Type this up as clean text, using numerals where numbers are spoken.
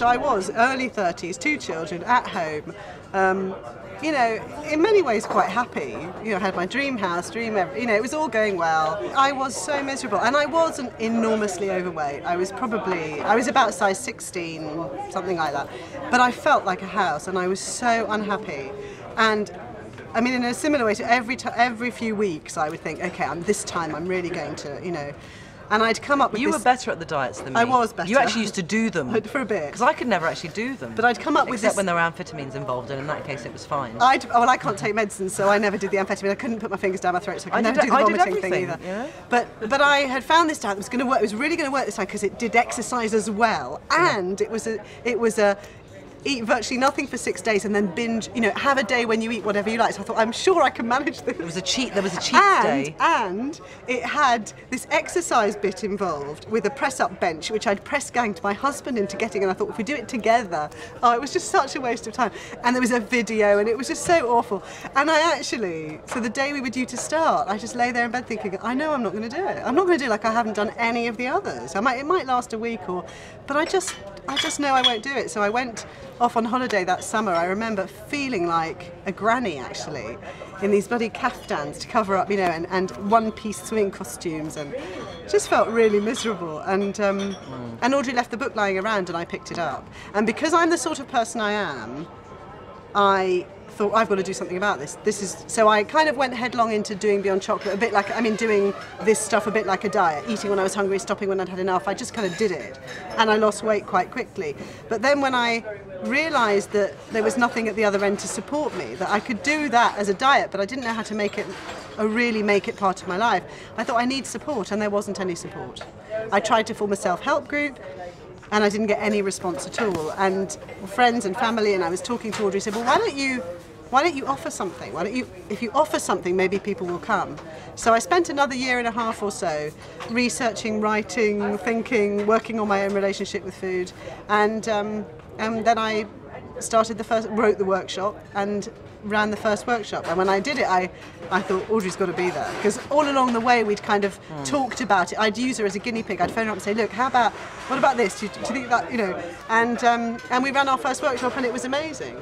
gosh, I was early 30s, 2 children, at home. You know, in many ways quite happy. You know, I had my dream house, you know, it was all going well. I was so miserable, and I wasn't enormously overweight. I was about size 16, something like that. But I felt like a house, and I was so unhappy. And I mean, in a similar way to every few weeks, I would think, okay, this time I'm really going to, you know. And I'd come up with You were better at the diets than me. I was better. You actually used to do them. For a bit. Because I could never actually do them. But I'd come up with Except when there were amphetamines involved, and in that case it was fine. Well, I can't take medicine, so I never did the amphetamine. I couldn't put my fingers down my throat, so I could never do the vomiting thing either. Yeah. But I had found this diet that was going to work. It was really going to work this time because it did exercise as well, and it was a eat virtually nothing for 6 days and then binge, you know, have a day when you eat whatever you like. So I thought, I'm sure I can manage this. There was a cheat day. And it had this exercise bit involved with a press-up bench, which I'd press-ganged my husband into getting, and I thought, if we do it together, oh, it was just such a waste of time. And there was a video, and it was just so awful. And I actually, so the day we were due to start, I just lay there in bed thinking, I know I'm not going to do it. I'm not going to do it like I haven't done any of the others. It might last a week, but I just know I won't do it. So I went off on holiday that summer. I remember feeling like a granny, actually, in these bloody caftans to cover up, you know, and one-piece swimming costumes, and just felt really miserable. And Audrey left the book lying around, and I picked it up. And because I'm the sort of person I am, I thought, I've got to do something about this. So I kind of went headlong into doing Beyond Chocolate, a bit like, doing this stuff a bit like a diet, eating when I was hungry, stopping when I'd had enough. I just kind of did it, and I lost weight quite quickly. But then when I realised that there was nothing at the other end to support me, that I could do that as a diet, but I didn't know how to really make it part of my life, I thought, I need support, and there wasn't any support. I tried to form a self-help group, and I didn't get any response at all. And friends and family, and I was talking to Audrey, said, well, why don't you offer something? If you offer something, maybe people will come. So I spent another 1.5 years or so researching, writing, thinking, working on my own relationship with food, and then I wrote the workshop and ran the first workshop. And when I did it, I thought, Audrey's got to be there, because all along the way we'd kind of talked about it. I'd use her as a guinea pig. I'd phone her up and say, look, what about this? Do you think that, you know? And we ran our first workshop, and it was amazing.